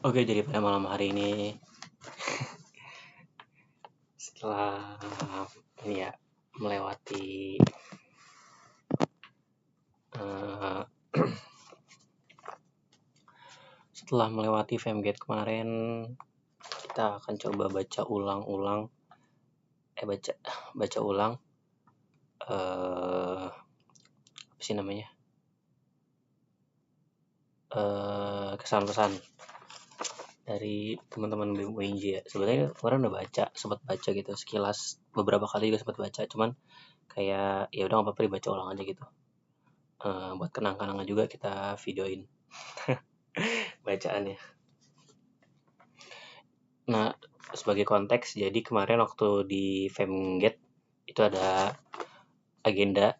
Oke, jadi pada malam hari ini setelah melewati setelah melewati Femgate kemarin, kita akan coba baca ulang apa sih namanya, kesan-pesan dari teman-teman BEM UNJ ya. Sebenarnya kemarin udah sempat baca gitu sekilas, beberapa kali juga sempat baca, cuman kayak ya udah nggak apa-apa dibaca ulang aja gitu. Buat kenang-kenangan juga kita videoin bacaannya. Nah, sebagai konteks, jadi kemarin waktu di Femgate itu ada agenda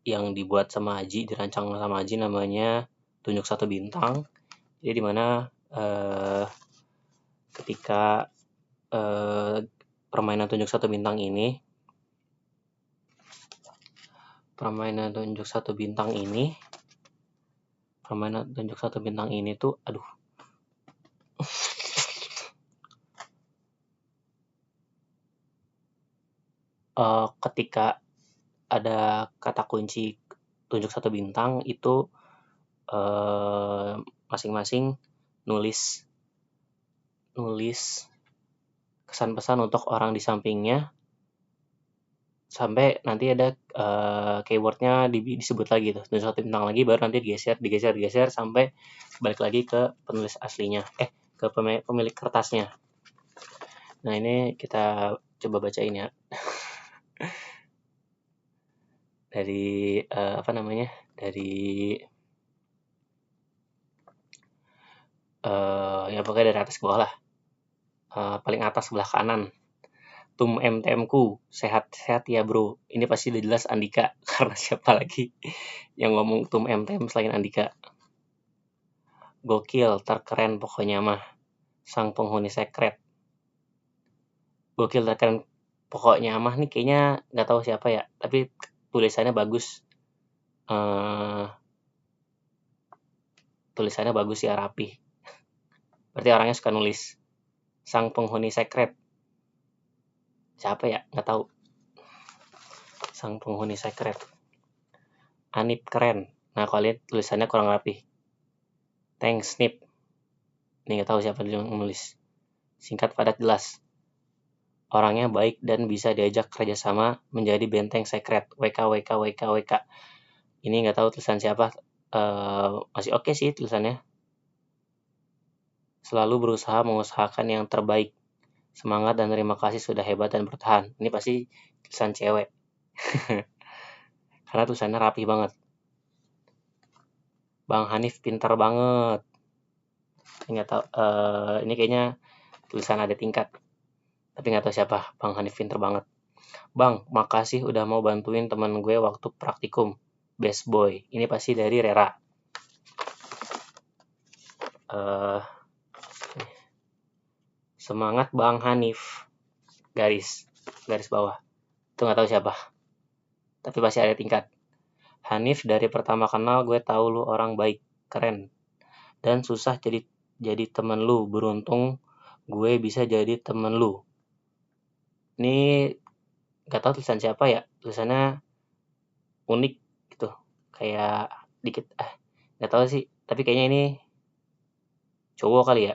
yang dibuat sama Aji, dirancang sama Aji, namanya Tunjuk Satu Bintang. Jadi dimana ketika permainan Tunjuk Satu Bintang ini tuh ketika ada kata kunci Tunjuk Satu Bintang itu masing-masing nulis kesan pesan untuk orang di sampingnya, sampai nanti ada keywordnya disebut lagi tuh, Tunjuk Satu Bintang lagi, baru nanti digeser sampai balik lagi ke penulis aslinya, ke pemilik kertasnya. Nah, ini kita coba bacain ya. Dari ya pokoknya dari atas ke bawah lah. Paling atas sebelah kanan. Tum MTM-ku, sehat-sehat ya bro. Ini pasti udah jelas Andika, karena siapa lagi yang ngomong Tum MTM selain Andika. Gokil, terkeren pokoknya mah, sang penghuni sekret. Gokil, terkeren pokoknya mah nih kayaknya nggak tahu siapa ya, tapi tulisannya bagus. Tulisannya bagus ya, rapi. Berarti orangnya suka nulis. Sang penghuni sekret. Siapa ya? Nggak tahu. Sang penghuni sekret. Anip keren. Nah, kalau lihat tulisannya kurang rapi. Thanks, Nip. Ini nggak tahu siapa yang nulis. Singkat, padat, jelas. Orangnya baik dan bisa diajak kerjasama menjadi benteng sekret. WK. Ini nggak tahu tulisan siapa. Masih oke sih tulisannya. Selalu berusaha mengusahakan yang terbaik. Semangat dan terima kasih sudah hebat dan bertahan. Ini pasti tulisan cewek. Karena tulisannya rapi banget. Bang Hanif pintar banget. Nggak tahu. Ini kayaknya tulisan ada tingkat. Tapi nggak tahu siapa. Bang Hanif pintar banget. Bang, makasih udah mau bantuin teman gue waktu praktikum. Best boy. Ini pasti dari Rera. Semangat Bang Hanif. Garis bawah. Itu nggak tahu siapa. Tapi pasti ada tingkat. Hanif, dari pertama kenal gue tahu lu orang baik, keren. Dan susah jadi temen lu. Beruntung gue bisa jadi temen lu. Ini nggak tahu tulisan siapa ya. Tulisannya unik gitu. Kayak dikit. Nggak tahu sih. Tapi kayaknya ini cowok kali ya.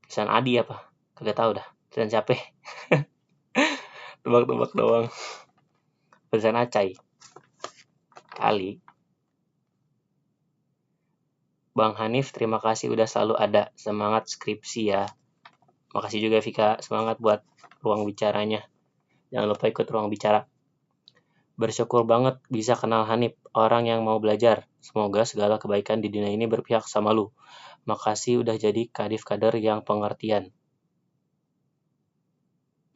Tulisan Adi apa? Kagak tahu dah. Tulisan siapa? Tebak-tebak doang. Tulisan Acai. Kali. Bang Hanif, terima kasih udah selalu ada. Semangat skripsi ya. Makasih juga Vika, semangat buat ruang bicaranya. Jangan lupa ikut ruang bicara. Bersyukur banget bisa kenal Hanif, orang yang mau belajar. Semoga segala kebaikan di dunia ini berpihak sama lu. Makasih udah jadi kadif kader yang pengertian.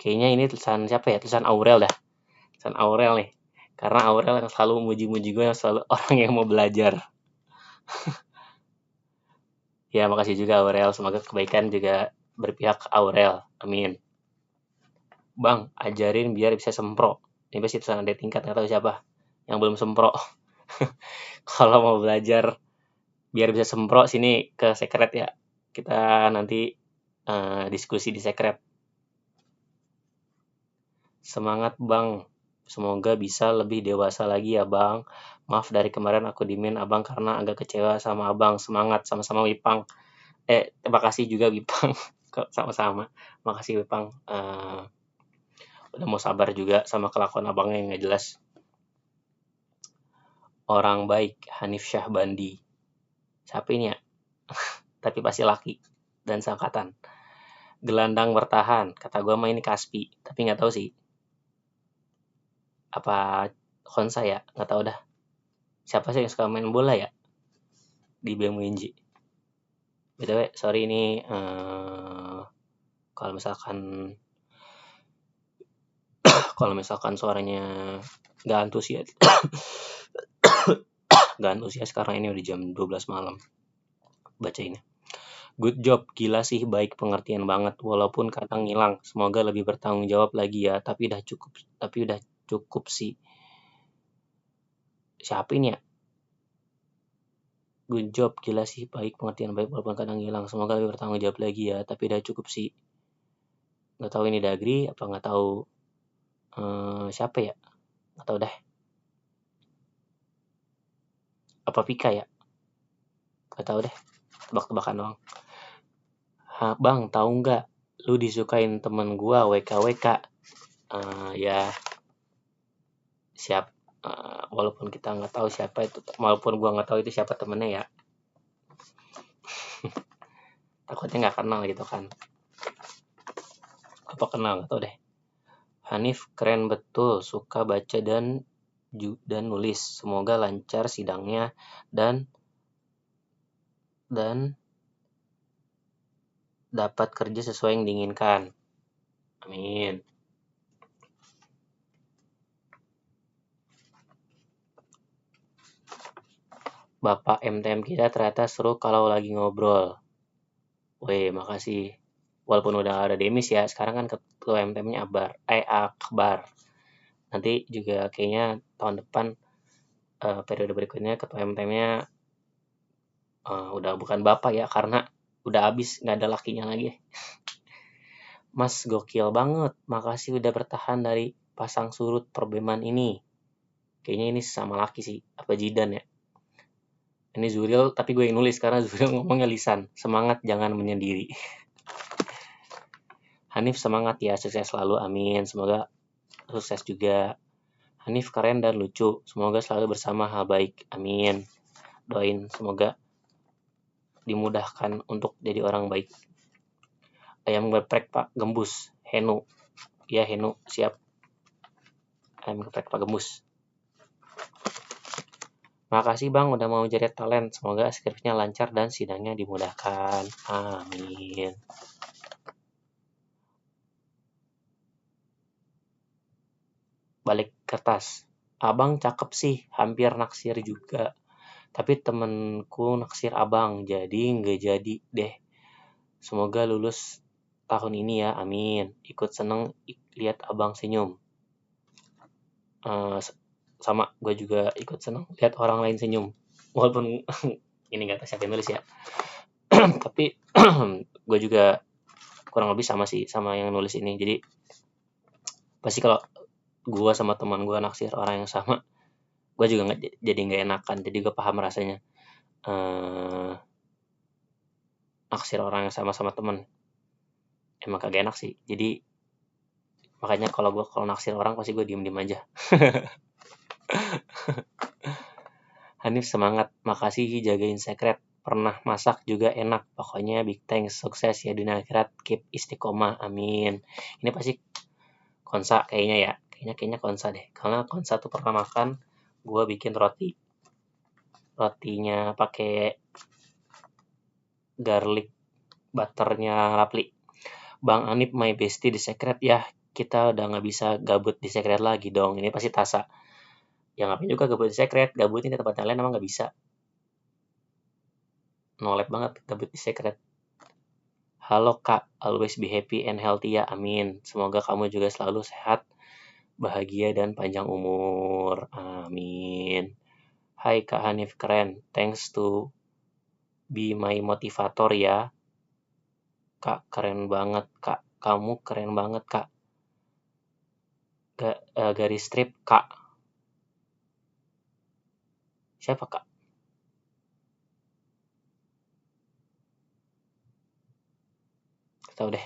Kayaknya ini tulisan siapa ya? Tulisan Aurel dah. Tulisan Aurel nih. Karena Aurel yang selalu muji-muji gue, yang selalu orang yang mau belajar. Ya, makasih juga Aurel. Semoga kebaikan juga berpihak ke Aurel. Amin. Bang, ajarin biar bisa sempro. Ini pasti tulisan ada tingkat, nggak tahu siapa yang belum sempro. Kalau mau belajar biar bisa sempro, sini ke sekret ya. Kita nanti diskusi di secret. Semangat Bang, semoga bisa lebih dewasa lagi ya Bang. Maaf dari kemarin aku dimin Abang karena agak kecewa sama Abang. Semangat sama-sama Wipang. Terima kasih juga Wipang. Sama-sama. Makasih Wipang. Udah mau sabar juga sama kelakuan Abangnya yang nggak jelas. Orang baik, Hanif Syahbandi. Siapa ini ya? Tapi pasti laki dan seangkatan. Gelandang bertahan, kata gue mah ini Kaspi, tapi nggak tahu sih. Apa Konsa ya? Nggak tahu dah. Siapa sih yang suka main bola ya di BMWNJ? BTW, sorry ini kalau misalkan suaranya nggak antusias, nggak antusias karena ini udah jam 12 malam. Baca ini. Good job, gila sih, baik pengertian banget, walaupun kadang ngilang. Semoga lebih bertanggung jawab lagi ya, tapi udah cukup sih. Siapa ini ya? Good job, gila sih, baik pengertian baik walaupun kadang ngilang. Semoga lebih bertanggung jawab lagi ya, tapi udah cukup sih. Nggak tahu ini Dagri apa nggak tahu siapa ya? Nggak tahu deh. Apa Pika ya? Nggak tahu deh. Tebak-tebakan doang. Bang, tahu nggak? Lu disukain temen gua WKWK. Ya siap. Walaupun kita nggak tahu siapa itu, walaupun gua nggak tahu itu siapa temennya ya. Takutnya nggak kenal gitu kan. Apa kenal? Nggak tahu deh. Hanif keren betul, suka baca dan nulis. Semoga lancar sidangnya dan dapat kerja sesuai yang diinginkan. Amin. Bapak MTM kita ternyata seru kalau lagi ngobrol. Weh, makasih. Walaupun udah ada Demis ya, sekarang kan ketua MTM-nya Akbar. Nanti juga kayaknya tahun depan periode berikutnya ketua MTM-nya udah bukan Bapak ya, karena udah habis, nggak ada lakinya lagi. Mas gokil banget, makasih udah bertahan dari pasang surut perbeman ini. Kayaknya ini sama laki sih, apa Jidan ya. Ini Zuril, tapi gue yang nulis karena Zuril ngomongnya lisan. Semangat, jangan menyendiri. Hanif semangat ya, sukses selalu, amin. Semoga sukses juga. Hanif keren dan lucu, semoga selalu bersama hal baik, amin. Doain semoga dimudahkan untuk jadi orang baik. Ayam geprek Pak Gembus, Henu. Ya Henu, siap. Ayam geprek Pak Gembus. Makasih Bang udah mau jadi talent. Semoga skripnya lancar dan sidangnya dimudahkan. Amin. Balik kertas. Abang cakep sih, hampir naksir juga. Tapi temenku naksir abang, jadi nggak jadi deh. Semoga lulus tahun ini ya, amin. Ikut seneng lihat abang senyum. Sama, gue juga ikut seneng lihat orang lain senyum. Walaupun ini nggak tahu siapa yang nulis ya. Tapi gue juga kurang lebih sama sih sama yang nulis ini. Jadi pasti kalau gue sama teman gue naksir orang yang sama, gue juga nggak enakan. Jadi gue paham rasanya naksir orang yang sama teman. Emang kagak enak sih. Jadi makanya kalau naksir orang pasti gue diem aja. Hanif semangat, makasih jagain secret. Pernah masak juga enak. Pokoknya big thanks, sukses ya dunia akhirat, keep istiqomah, amin. Ini pasti Konsa kayaknya ya. Kayaknya Konsa deh. Karena Konsa tuh pernah makan, gue bikin rotinya pakai garlic butternya Rapli. Bang Anip my bestie di secret ya. Kita udah nggak bisa gabut di secret lagi dong. Ini pasti Tasa. Ya ngapain juga gabut di secret. Gabutnya di tempat yang lain emang nggak bisa. Nolep banget gabut di secret. Halo Kak, always be happy and healthy ya, amin. Semoga kamu juga selalu sehat, bahagia, dan panjang umur, amin. Hai Kak Hanif, keren. Thanks to be my motivator ya. Kak, keren banget, Kak. Kamu keren banget, Kak. Garis strip, Kak. Siapa, Kak? Tahu deh.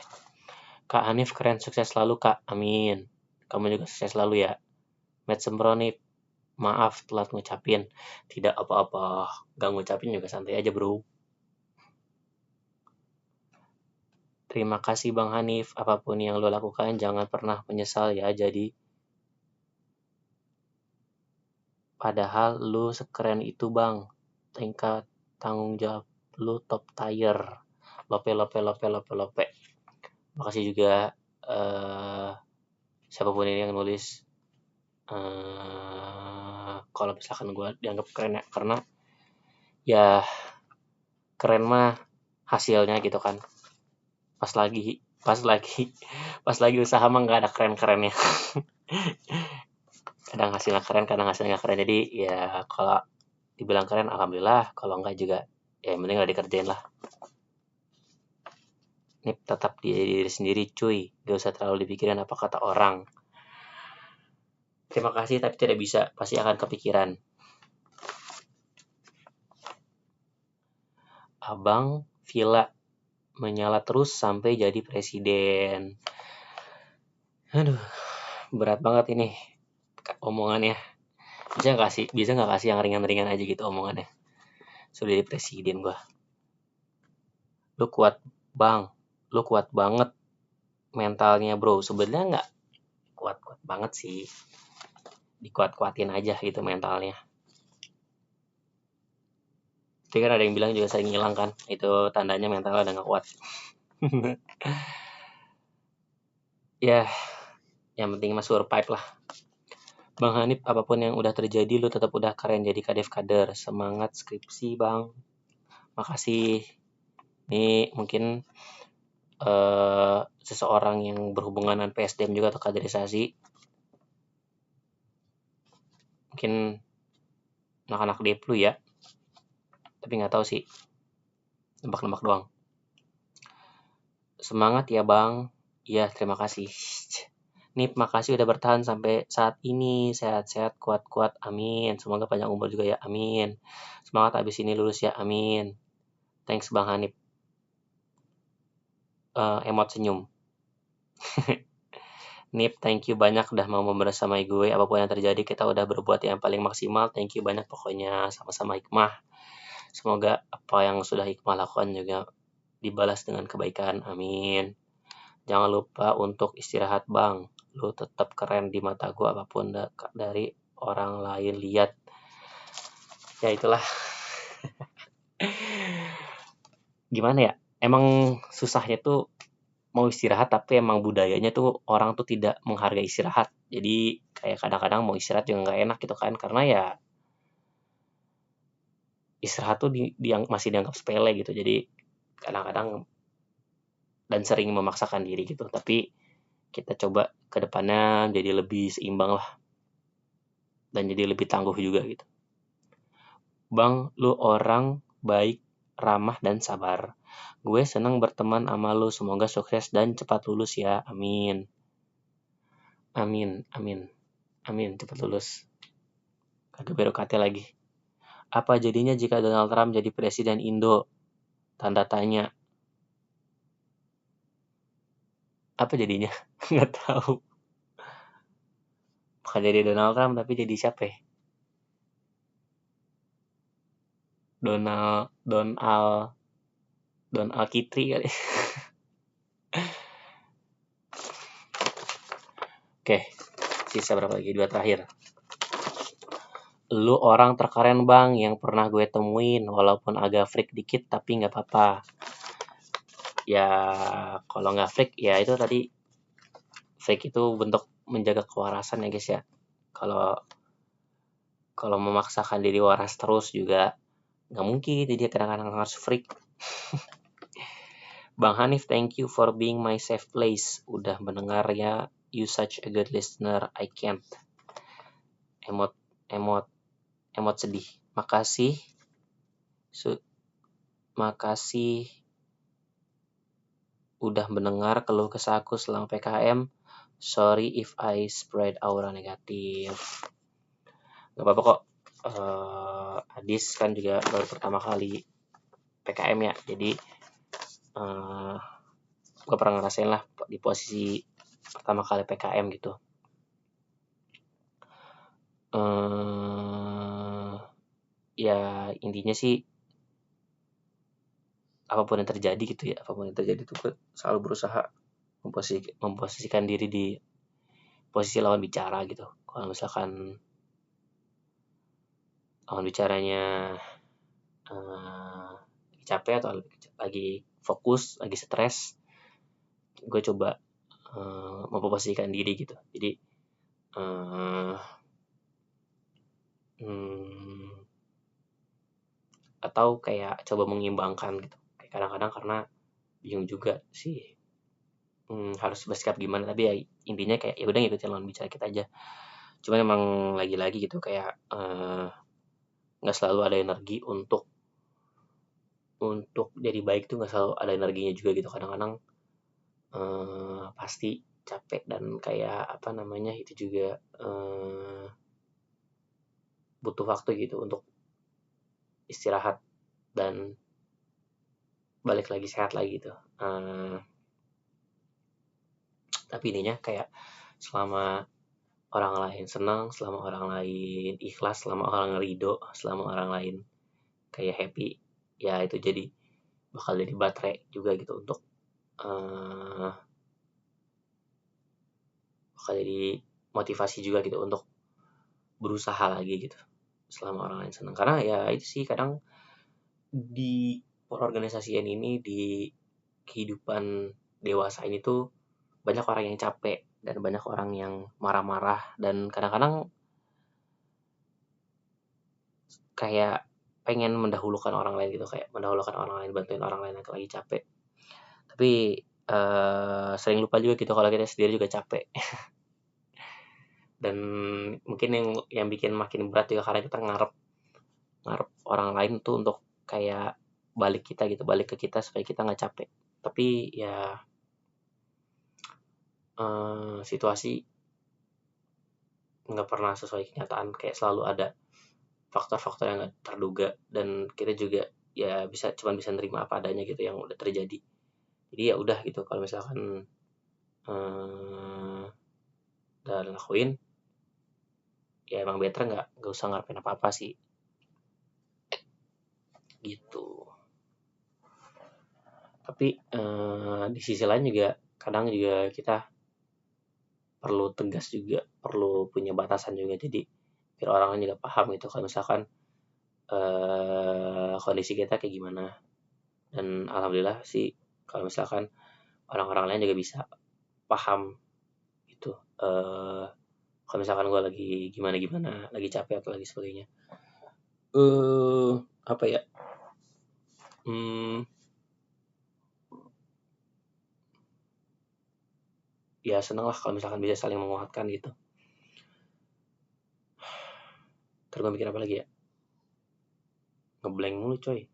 Kak Hanif keren, sukses selalu, Kak. Amin. Kamu juga sukses selalu ya. Matt Semproni, maaf telat ngucapin. Tidak apa-apa. Gak ngucapin juga santai aja, bro. Terima kasih Bang Hanif. Apapun yang lo lakukan, jangan pernah menyesal ya. Jadi, padahal lu sekeren itu, Bang. Tingkat tanggung jawab lu top tier. Lope, lope, lope, lope, lope. Makasih juga siapapun ini yang nulis. Kalau misalkan gue dianggap keren ya, karena ya keren mah hasilnya gitu kan. Pas lagi usaha mah nggak ada keren-kerennya. Kadang hasilnya keren, kadang hasilnya nggak keren. Jadi ya kalau dibilang keren alhamdulillah, kalau enggak juga ya yang penting nggak dikerjain lah. Ini tetap diri sendiri cuy, gak usah terlalu dipikirin apa kata orang. Terima kasih tapi tidak bisa, pasti akan kepikiran. Abang Villa menyala terus sampai jadi presiden. Aduh, berat banget ini omongannya. Bisa nggak kasih yang ringan-ringan aja gitu omongannya. Sudah jadi presiden gua. Lu kuat bang, lu kuat banget mentalnya bro. Sebenarnya nggak kuat-kuat banget sih, dikuat-kuatin aja gitu mentalnya. Tapi kan ada yang bilang juga sering hilang kan, itu tandanya mentalnya udah nggak kuat. Ya, yang penting mah survive lah. Bang Hanif, apapun yang udah terjadi, lu tetap udah keren jadi kadef kader. Semangat skripsi, Bang. Makasih. Ini mungkin seseorang yang berhubungan dengan PSDM juga atau kaderisasi. Mungkin anak-anak Deplu ya. Tapi nggak tahu sih. Nebak-nebak doang. Semangat ya, Bang. Ya, terima kasih. Nip, makasih udah bertahan sampai saat ini. Sehat-sehat, kuat-kuat. Amin. Semoga panjang umur juga ya. Amin. Semangat abis ini lulus ya. Amin. Thanks Bang Hanif. Emot senyum. Nip, thank you banyak udah mau membersamai gue. Apapun yang terjadi, kita udah berbuat yang paling maksimal. Thank you banyak pokoknya. Sama-sama hikmah. Semoga apa yang sudah hikmah lakukan juga dibalas dengan kebaikan. Amin. Jangan lupa untuk istirahat Bang. Lu tetap keren di mata gue apapun dari orang lain lihat. Ya itulah. Gimana ya? Emang susahnya tuh mau istirahat tapi emang budayanya tuh orang tuh tidak menghargai istirahat. Jadi kayak kadang-kadang mau istirahat juga nggak enak gitu kan, karena ya istirahat tuh masih dianggap sepele gitu. Jadi kadang-kadang dan sering memaksakan diri gitu. Tapi kita coba ke depannya jadi lebih seimbang lah dan jadi lebih tangguh juga gitu. Bang, lu orang baik, ramah dan sabar. Gue senang berteman sama lu. Semoga sukses dan cepat lulus ya. Amin. Amin, amin. Amin, cepat lulus. Kagak berokate lagi. Apa jadinya jika Donald Trump jadi presiden Indo? Tanda tanya. Apa jadinya? Nggak tahu. Bukan jadi Donald Trump tapi jadi siapa ya? Donald Kitri kali. Oke, sisa berapa lagi? 2 terakhir. Lu orang terkeren bang yang pernah gue temuin, walaupun agak freak dikit tapi nggak apa-apa. Ya kalau nggak freak ya itu tadi, freak itu bentuk menjaga kewarasan ya guys ya. Kalau memaksakan diri waras terus juga nggak mungkin, jadi kadang-kadang harus freak. Bang Hanif, thank you for being my safe place. Udah mendengar ya, you such a good listener. I can't. Emot sedih. Makasih. Makasih udah mendengar keluh kesahku selama PKM. Sorry if I spread aura negatif. Gak apa-apa kok. Adis kan juga baru pertama kali PKM ya. Jadi gue pernah ngerasain lah di posisi pertama kali PKM gitu. Ya intinya sih apapun yang terjadi gitu ya, apapun yang terjadi tuh gue selalu berusaha memposisikan diri di posisi lawan bicara gitu. Kalau misalkan lawan bicaranya capek atau lagi fokus, lagi stres, gue coba memposisikan diri gitu. Jadi atau kayak coba mengimbangkan gitu. Kayak kadang-kadang karena bingung juga sih harus bersikap gimana, tapi ya intinya kayak ya udah ngikutin lawan bicara kita aja. Cuma emang lagi-lagi gitu kayak nggak selalu ada energi untuk jadi baik tuh, nggak selalu ada energinya juga gitu. Kadang-kadang pasti capek dan kayak apa namanya itu juga butuh waktu gitu untuk istirahat dan balik lagi sehat lagi gitu. Tapi ininya kayak selama orang lain senang, selama orang lain ikhlas, selama orang ridho, selama orang lain kayak happy, ya itu jadi bakal jadi baterai juga gitu untuk bakal jadi motivasi juga gitu untuk berusaha lagi gitu selama orang lain senang. Karena ya itu sih kadang di perorganisasian ini, di kehidupan dewasa ini tuh banyak orang yang capek dan banyak orang yang marah-marah dan kadang-kadang kayak pengen mendahulukan orang lain gitu, kayak mendahulukan orang lain, bantuin orang lain yang lagi capek. Tapi sering lupa juga gitu kalau kita sendiri juga capek. Dan mungkin yang bikin makin berat juga karena kita ngarep orang lain tuh untuk kayak balik ke kita supaya kita nggak capek. Tapi ya situasi nggak pernah sesuai kenyataan, kayak selalu ada faktor-faktor yang nggak terduga dan kita juga ya cuman bisa nerima apa adanya gitu yang udah terjadi. Jadi ya udah gitu, kalau misalkan udah lakuin ya emang better nggak usah ngarepin apa-apa sih gitu. Tapi di sisi lain juga kadang juga kita perlu tegas juga, perlu punya batasan juga, jadi biar orang lain juga paham gitu kalau misalkan kondisi kita kayak gimana. Dan alhamdulillah sih kalau misalkan orang-orang lain juga bisa paham gitu kalau misalkan gue lagi gimana, lagi capek atau lagi sebagainya. Apa ya, ya seneng lah kalau misalkan bisa saling menguatkan gitu. Terus gue mikir apa lagi ya, ngeblank mulu coy.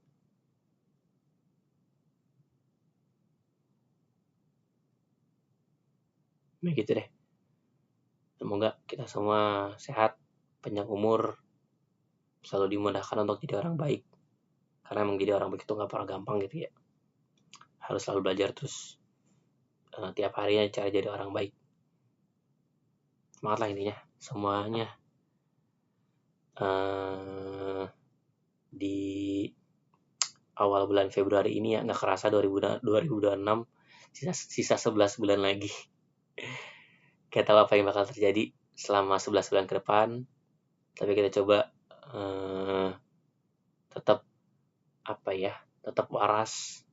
Nah gitu deh, semoga kita semua sehat, panjang umur, selalu dimudahkan untuk jadi orang baik. Karena emang jadi orang baik itu gak pernah gampang gitu ya, harus selalu belajar terus tiap harinya cara jadi orang baik. Semangat lah intinya semuanya. Di awal bulan Februari ini ya, nggak kerasa 2026, sisa 11 bulan lagi. Kita tahu apa yang bakal terjadi selama 11 bulan ke depan, tapi kita coba tetap tetap waras,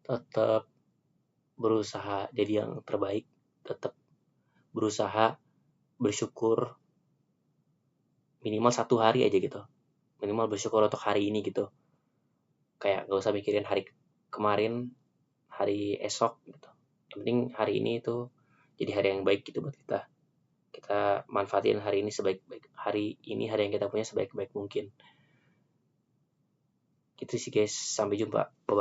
tetap berusaha jadi yang terbaik, tetap berusaha bersyukur minimal 1 hari aja gitu, minimal bersyukur untuk hari ini gitu. Kayak gak usah mikirin hari kemarin, hari esok gitu. Yang penting hari ini itu jadi hari yang baik gitu buat kita. Kita manfaatin hari ini sebaik-baik, hari yang kita punya sebaik-baik mungkin. Gitu sih guys, sampai jumpa. Bye-bye.